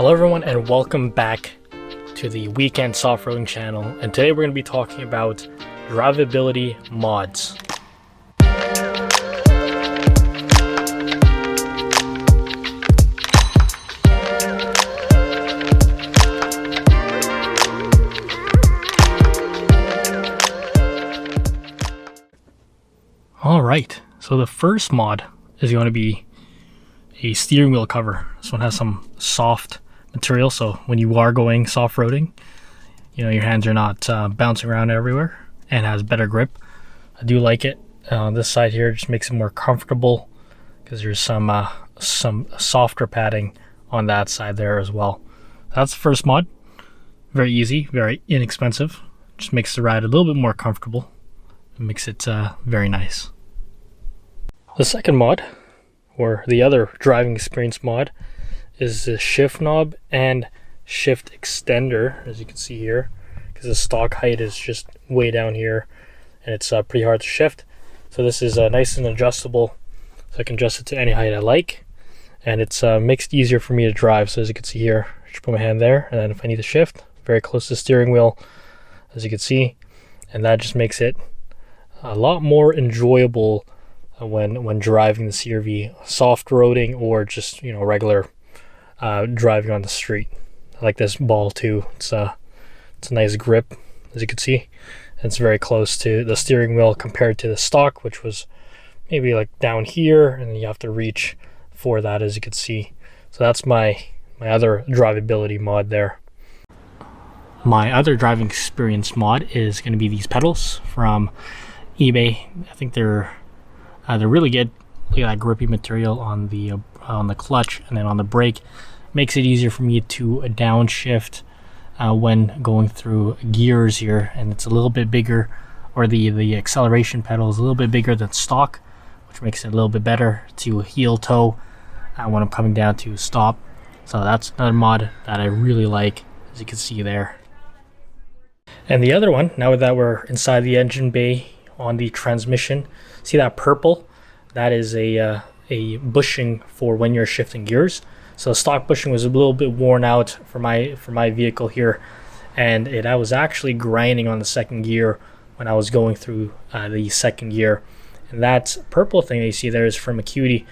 Hello everyone and welcome back to the Weekend Soft-Roading channel, and today we're going to be talking about drivability mods. Alright, so the first mod is going to be a steering wheel cover. This one has some soft material, so when you are going soft-roading, you know, your hands are not bouncing around everywhere and has better grip. I do like it. This side here just makes it more comfortable because there's some softer padding on that side there as well. That's the first mod. Very easy, very inexpensive. Just makes the ride a little bit more comfortable. It makes it very nice. The second mod, or the other driving experience mod, is the shift knob and shift extender, as you can see here, because the stock height is just way down here and it's pretty hard to shift. So this is nice and adjustable, so I can adjust it to any height I like, and it's makes it easier for me to drive. So as you can see here, I just put my hand there, and then if I need to shift, very close to the steering wheel, as you can see, and that just makes it a lot more enjoyable when driving the CR-V, soft roading or just, you know, regular driving on the street. I like this ball too. It's a nice grip, as you can see. It's very close to the steering wheel compared to the stock, which was maybe like down here, and you have to reach for that, as you can see. So that's my other drivability mod there. My other driving experience mod is going to be these pedals from eBay. I think they're really good. Look at that grippy material on the clutch, and then on the brake. Makes it easier for me to downshift when going through gears here, and it's a little bit bigger, or the acceleration pedal is a little bit bigger than stock, which makes it a little bit better to heel toe when I'm coming down to stop. So that's another mod that I really like, as you can see there. And the other one, now that we're inside the engine bay on the transmission, see that purple? That is a bushing for when you're shifting gears. So stock bushing was a little bit worn out for my vehicle here, and I was actually grinding on the second gear when I was going through the second gear. And that purple thing that you see there is from Acuity.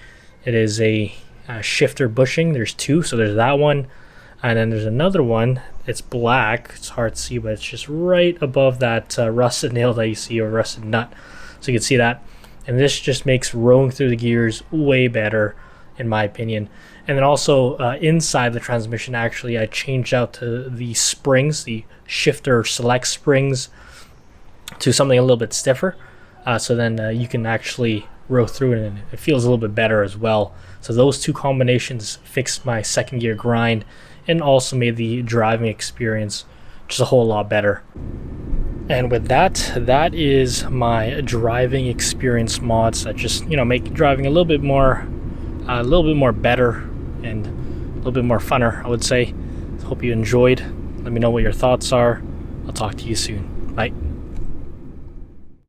It is a shifter bushing. There's two, so there's that one, and then there's another one. It's black. It's hard to see, but it's just right above that rusted nail that you see, or rusted nut. So you can see that. And this just makes rowing through the gears way better, in my opinion. And then also inside the transmission, actually, I changed out to the springs, the shifter select springs, to something a little bit stiffer. So then you can actually row through it, and it feels a little bit better as well. So those two combinations fixed my second gear grind and also made the driving experience just a whole lot better. And with that, that is my driving experience mods that just, you know, make driving a little bit more better and a little bit more funner, I would say. Hope you enjoyed. Let me know what your thoughts are. I'll talk to you soon. Bye.